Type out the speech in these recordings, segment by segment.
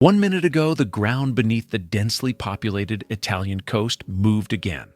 1 minute ago, the ground beneath the densely populated Italian coast moved again.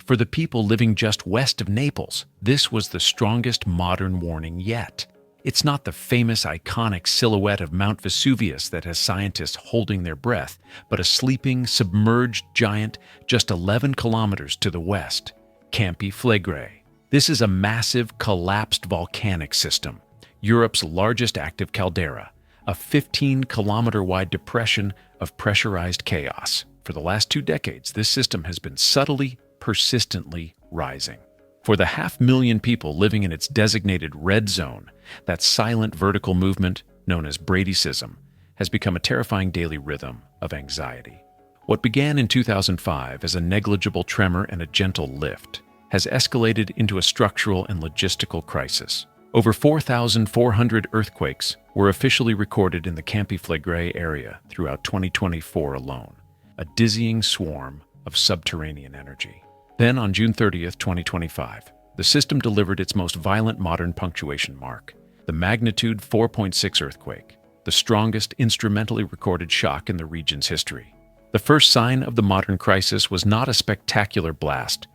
For the people living just west of Naples, this was the strongest modern warning yet. It's not the famous iconic silhouette of Mount Vesuvius that has scientists holding their breath, but a sleeping, submerged giant just 11 kilometers to the west, Campi Flegrei. This is a massive, collapsed volcanic system, Europe's largest active caldera, a 15-kilometer-wide depression of pressurized chaos. For the last 2 decades, this system has been subtly, persistently rising. For the 500,000 people living in its designated red zone, that silent vertical movement, known as bradyism, has become a terrifying daily rhythm of anxiety. What began in 2005 as a negligible tremor and a gentle lift has escalated into a structural and logistical crisis. Over 4,400 earthquakes were officially recorded in the Campi Flegrei area throughout 2024 alone, a dizzying swarm of subterranean energy. Then, on June 30th, 2025, the system delivered its most violent modern punctuation mark, the magnitude 4.6 earthquake, the strongest instrumentally recorded shock in the region's history. The first sign of the modern crisis was not a spectacular blast,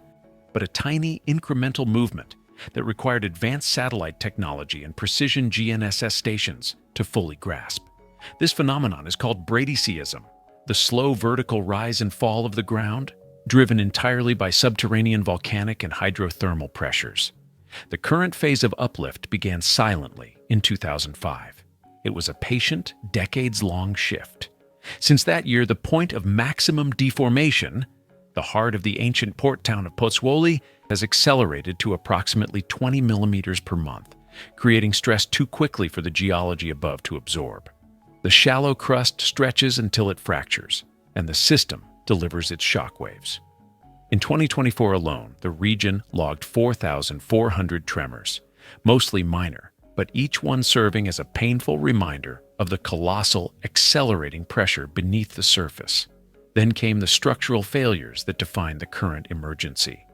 but a tiny incremental movement that required advanced satellite technology and precision GNSS stations to fully grasp. This phenomenon is called bradyism, the slow vertical rise and fall of the ground, driven entirely by subterranean volcanic and hydrothermal pressures. The current phase of uplift began silently in 2005. It was a patient, decades-long shift. Since that year, the point of maximum deformation, the heart of the ancient port town of Pozzuoli, has accelerated to approximately 20 millimeters per month, creating stress too quickly for the geology above to absorb. The shallow crust stretches until it fractures, and the system delivers its shockwaves. In 2024 alone, the region logged 4,400 tremors, mostly minor, but each one serving as a painful reminder of the colossal, accelerating pressure beneath the surface. Then came the structural failures that define the current emergency.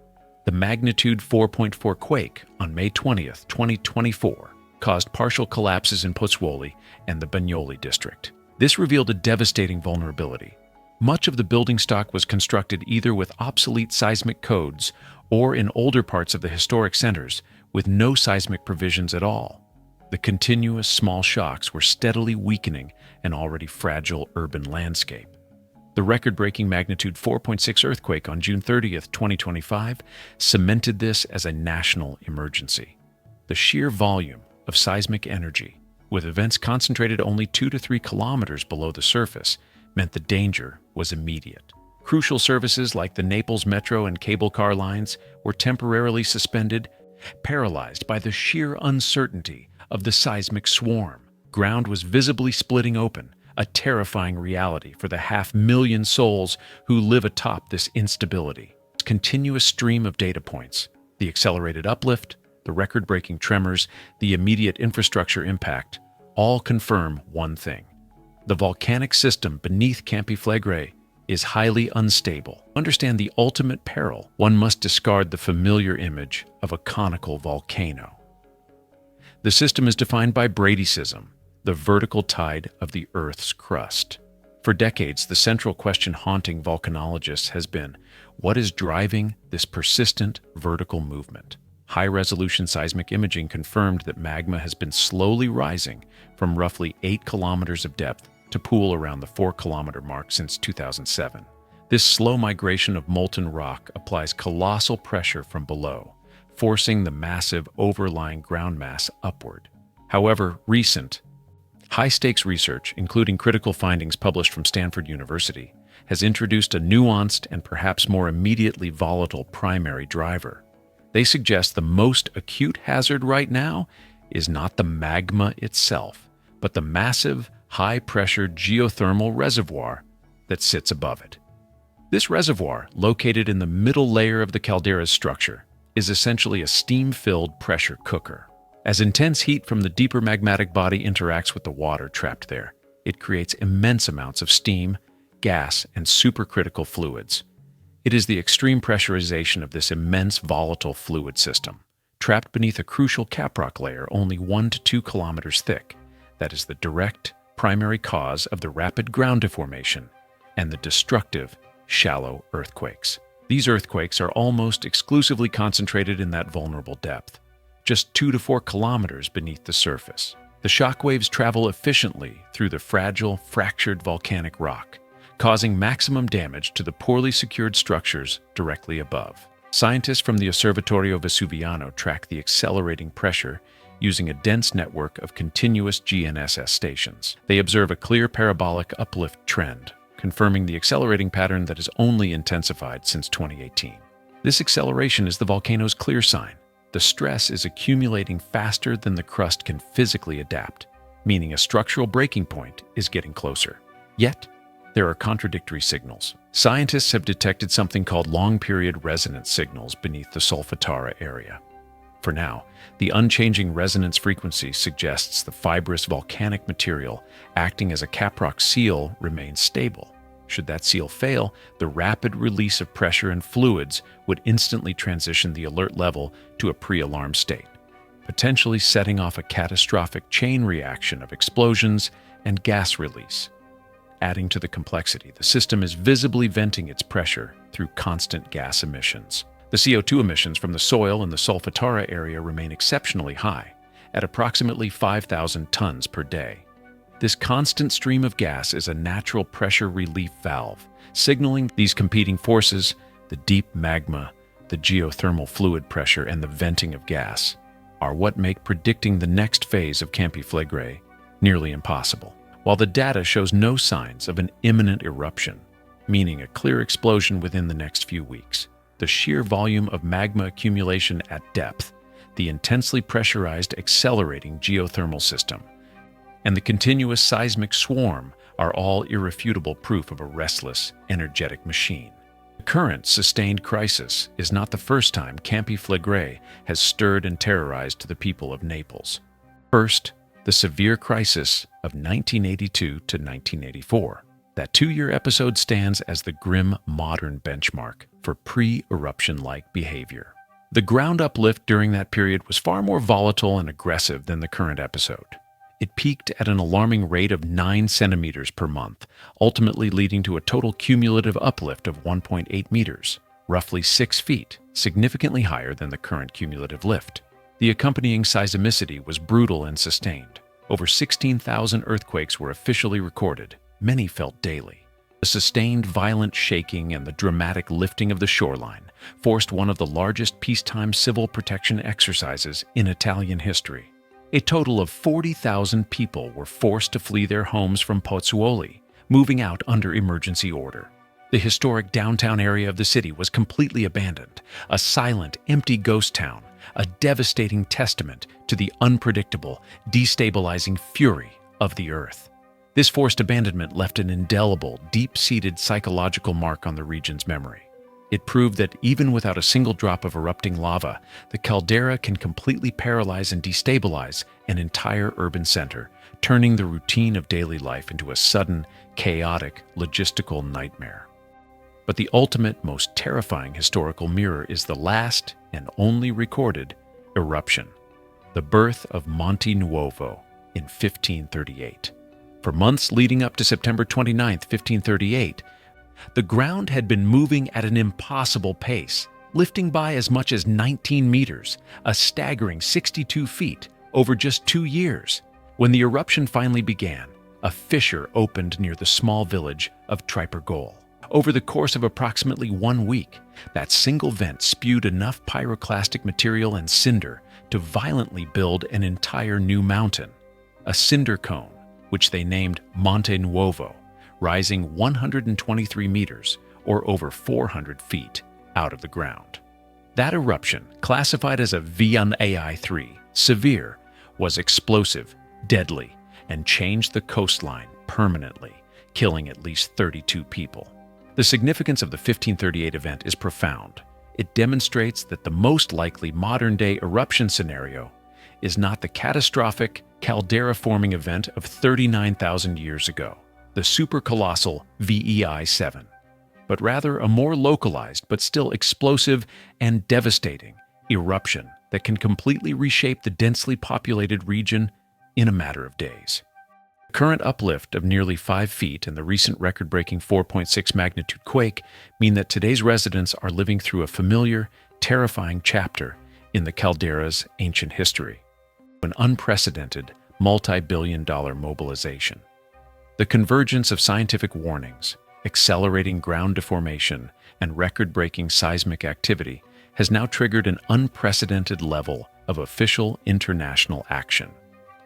The magnitude 4.4 quake on May 20th, 2024, caused partial collapses in Pozzuoli and the Bagnoli district. This revealed a devastating vulnerability. Much of the building stock was constructed either with obsolete seismic codes or in older parts of the historic centers with no seismic provisions at all. The continuous small shocks were steadily weakening an already fragile urban landscape. The record-breaking magnitude 4.6 earthquake on June 30th, 2025, cemented this as a national emergency. The sheer volume of seismic energy, with events concentrated only 2 to 3 kilometers below the surface, meant the danger was immediate. Crucial services like the Naples metro and cable car lines were temporarily suspended, paralyzed by the sheer uncertainty of the seismic swarm. Ground was visibly splitting open, a terrifying reality for the 500,000 souls who live atop this instability. Its continuous stream of data points, the accelerated uplift, the record-breaking tremors, the immediate infrastructure impact, all confirm one thing. The volcanic system beneath Campi Flegrei is highly unstable. To understand the ultimate peril, one must discard the familiar image of a conical volcano. The system is defined by bradyism, the vertical tide of the Earth's crust. For decades, the central question haunting volcanologists has been, what is driving this persistent vertical movement? High-resolution seismic imaging confirmed that magma has been slowly rising from roughly 8 kilometers of depth to pool around the 4-kilometer mark since 2007. This slow migration of molten rock applies colossal pressure from below, forcing the massive overlying ground mass upward. However, recent, high-stakes research, including critical findings published from Stanford University, has introduced a nuanced and perhaps more immediately volatile primary driver. They suggest the most acute hazard right now is not the magma itself, but the massive, high-pressure geothermal reservoir that sits above it. This reservoir, located in the middle layer of the caldera's structure, is essentially a steam-filled pressure cooker. As intense heat from the deeper magmatic body interacts with the water trapped there, it creates immense amounts of steam, gas, and supercritical fluids. It is the extreme pressurization of this immense volatile fluid system, trapped beneath a crucial caprock layer only 1 to 2 kilometers thick, that is the direct, primary cause of the rapid ground deformation and the destructive, shallow earthquakes. These earthquakes are almost exclusively concentrated in that vulnerable depth, just 2 to 4 kilometers beneath the surface. The shockwaves travel efficiently through the fragile, fractured volcanic rock, causing maximum damage to the poorly secured structures directly above. Scientists from the Osservatorio Vesuviano track the accelerating pressure using a dense network of continuous GNSS stations. They observe a clear parabolic uplift trend, confirming the accelerating pattern that has only intensified since 2018. This acceleration is the volcano's clear sign. The stress is accumulating faster than the crust can physically adapt, meaning a structural breaking point is getting closer. Yet, there are contradictory signals. Scientists have detected something called long-period resonance signals beneath the Solfatara area. For now, the unchanging resonance frequency suggests the fibrous volcanic material acting as a caprock seal remains stable. Should that seal fail, the rapid release of pressure and fluids would instantly transition the alert level to a pre-alarm state, potentially setting off a catastrophic chain reaction of explosions and gas release. Adding to the complexity, the system is visibly venting its pressure through constant gas emissions. The CO2 emissions from the soil in the Solfatara area remain exceptionally high, at approximately 5,000 tons per day. This constant stream of gas is a natural pressure relief valve, signaling these competing forces: the deep magma, the geothermal fluid pressure, and the venting of gas are what make predicting the next phase of Campi Flegrei nearly impossible. While the data shows no signs of an imminent eruption, meaning a clear explosion within the next few weeks, the sheer volume of magma accumulation at depth, the intensely pressurized accelerating geothermal system, and the continuous seismic swarm are all irrefutable proof of a restless, energetic machine. The current sustained crisis is not the first time Campi Flegrei has stirred and terrorized the people of Naples. First, the severe crisis of 1982 to 1984. That 2-year episode stands as the grim modern benchmark for pre-eruption-like behavior. The ground uplift during that period was far more volatile and aggressive than the current episode. It peaked at an alarming rate of 9 centimeters per month, ultimately leading to a total cumulative uplift of 1.8 meters, roughly 6 feet, significantly higher than the current cumulative lift. The accompanying seismicity was brutal and sustained. Over 16,000 earthquakes were officially recorded, many felt daily. The sustained violent shaking and the dramatic lifting of the shoreline forced one of the largest peacetime civil protection exercises in Italian history. A total of 40,000 people were forced to flee their homes from Pozzuoli, moving out under emergency order. The historic downtown area of the city was completely abandoned, a silent, empty ghost town, a devastating testament to the unpredictable, destabilizing fury of the earth. This forced abandonment left an indelible, deep-seated psychological mark on the region's memory. It proved that even without a single drop of erupting lava, the caldera can completely paralyze and destabilize an entire urban center, turning the routine of daily life into a sudden, chaotic, logistical nightmare. But the ultimate, most terrifying historical mirror is the last and only recorded eruption, the birth of Monte Nuovo in 1538. For months leading up to September 29, 1538, the ground had been moving at an impossible pace, lifting by as much as 19 meters, a staggering 62 feet, over just 2 years. When the eruption finally began, a fissure opened near the small village of Tripergol. Over the course of approximately 1 week, that single vent spewed enough pyroclastic material and cinder to violently build an entire new mountain, a cinder cone, which they named Monte Nuovo, rising 123 meters, or over 400 feet, out of the ground. That eruption, classified as a VNAI3, severe, was explosive, deadly, and changed the coastline permanently, killing at least 32 people. The significance of the 1538 event is profound. It demonstrates that the most likely modern-day eruption scenario is not the catastrophic caldera-forming event of 39,000 years ago, the supercolossal VEI-7, but rather a more localized but still explosive and devastating eruption that can completely reshape the densely populated region in a matter of days. The Current uplift of nearly 5 feet and the recent record-breaking 4.6 magnitude quake mean that today's residents are living through a familiar, terrifying chapter in the caldera's ancient history, an unprecedented, multi-billion-dollar mobilization. The convergence of scientific warnings, accelerating ground deformation, and record-breaking seismic activity has now triggered an unprecedented level of official international action.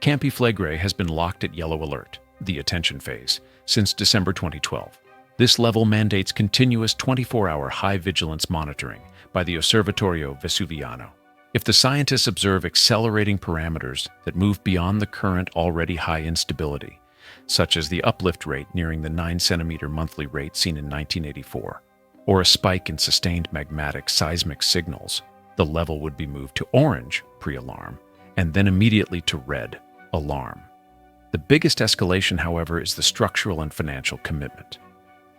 Campi Flegrei has been locked at yellow alert, the attention phase, since December 2012. This level mandates continuous 24-hour high vigilance monitoring by the Osservatorio Vesuviano. If the scientists observe accelerating parameters that move beyond the current already high instability, such as the uplift rate nearing the 9-centimeter monthly rate seen in 1984, or a spike in sustained magmatic seismic signals, the level would be moved to orange, pre-alarm, and then immediately to red, alarm. The biggest escalation, however, is the structural and financial commitment.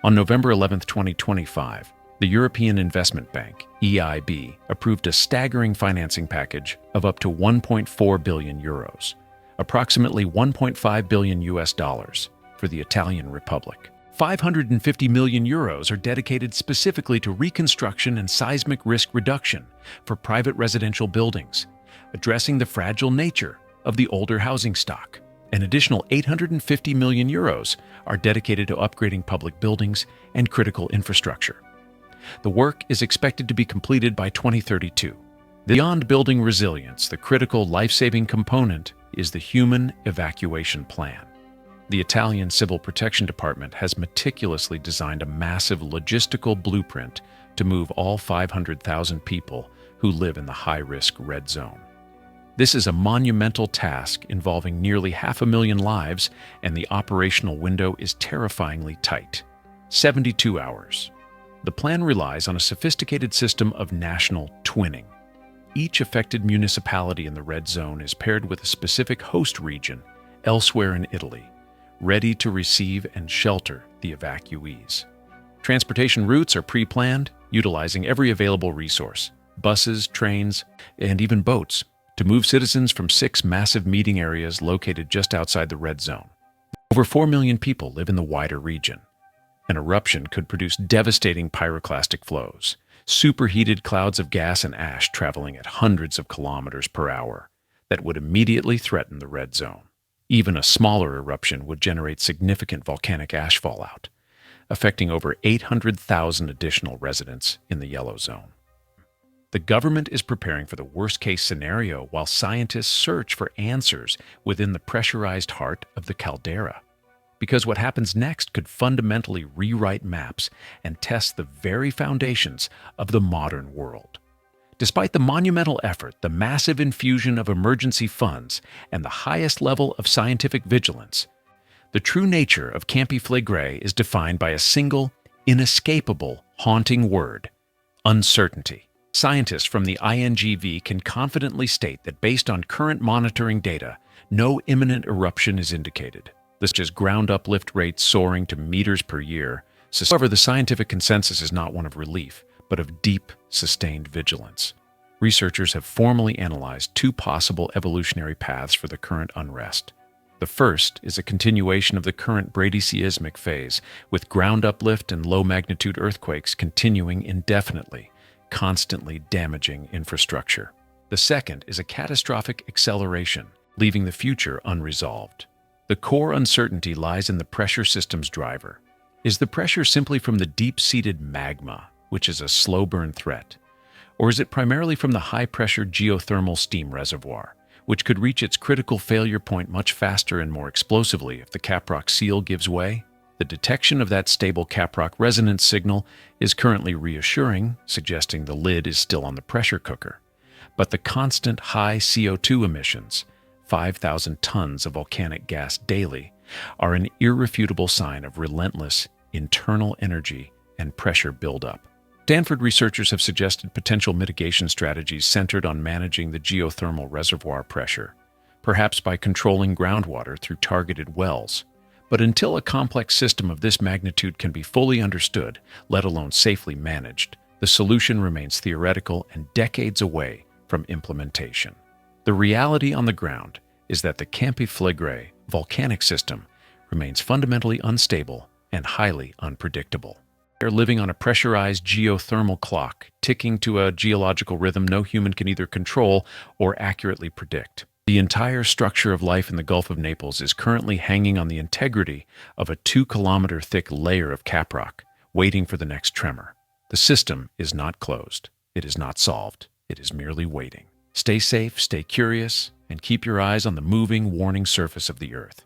On November 11, 2025, the European Investment Bank, EIB, approved a staggering financing package of up to 1.4 billion euros, approximately 1.5 billion US dollars, for the Italian Republic. 550 million euros are dedicated specifically to reconstruction and seismic risk reduction for private residential buildings, addressing the fragile nature of the older housing stock. An additional 850 million euros are dedicated to upgrading public buildings and critical infrastructure. The work is expected to be completed by 2032. Beyond building resilience, the critical life-saving component is the human evacuation plan. The Italian Civil Protection Department has meticulously designed a massive logistical blueprint to move all 500,000 people who live in the high-risk red zone. This is a monumental task involving nearly 500,000 lives, and the operational window is terrifyingly tight: 72 hours. The plan relies on a sophisticated system of national twinning. Each affected municipality in the red zone is paired with a specific host region elsewhere in Italy, ready to receive and shelter the evacuees. Transportation routes are pre-planned, utilizing every available resource: buses, trains, and even boats, to move citizens from 6 massive meeting areas located just outside the red zone. Over 4 million people live in the wider region. An eruption could produce devastating pyroclastic flows, superheated clouds of gas and ash traveling at hundreds of kilometers per hour that would immediately threaten the red zone. Even a smaller eruption would generate significant volcanic ash fallout, affecting over 800,000 additional residents in the yellow zone. The government is preparing for the worst-case scenario while scientists search for answers within the pressurized heart of the caldera, because what happens next could fundamentally rewrite maps and test the very foundations of the modern world. Despite the monumental effort, the massive infusion of emergency funds, and the highest level of scientific vigilance, the true nature of Campi Flegrei is defined by a single, inescapable, haunting word: uncertainty. Scientists from the INGV can confidently state that based on current monitoring data, no imminent eruption is indicated. This is ground uplift rates soaring to meters per year. However, the scientific consensus is not one of relief, but of deep, sustained vigilance. Researchers have formally analyzed 2 possible evolutionary paths for the current unrest. The first is a continuation of the current bradyseismic phase, with ground uplift and low-magnitude earthquakes continuing indefinitely, constantly damaging infrastructure. The second is a catastrophic acceleration, leaving the future unresolved. The core uncertainty lies in the pressure system's driver. Is the pressure simply from the deep-seated magma, which is a slow-burn threat? Or is it primarily from the high-pressure geothermal steam reservoir, which could reach its critical failure point much faster and more explosively if the caprock seal gives way? The detection of that stable caprock resonance signal is currently reassuring, suggesting the lid is still on the pressure cooker. But the constant high CO2 emissions, 5,000 tons of volcanic gas daily, are an irrefutable sign of relentless internal energy and pressure buildup. Stanford researchers have suggested potential mitigation strategies centered on managing the geothermal reservoir pressure, perhaps by controlling groundwater through targeted wells. But until a complex system of this magnitude can be fully understood, let alone safely managed, the solution remains theoretical and decades away from implementation. The reality on the ground is that the Campi Flegrei volcanic system remains fundamentally unstable and highly unpredictable. They're living on a pressurized geothermal clock, ticking to a geological rhythm no human can either control or accurately predict. The entire structure of life in the Gulf of Naples is currently hanging on the integrity of a 2-kilometer thick layer of caprock, waiting for the next tremor. The system is not closed. It is not solved. It is merely waiting. Stay safe, stay curious, and keep your eyes on the moving, warning surface of the Earth.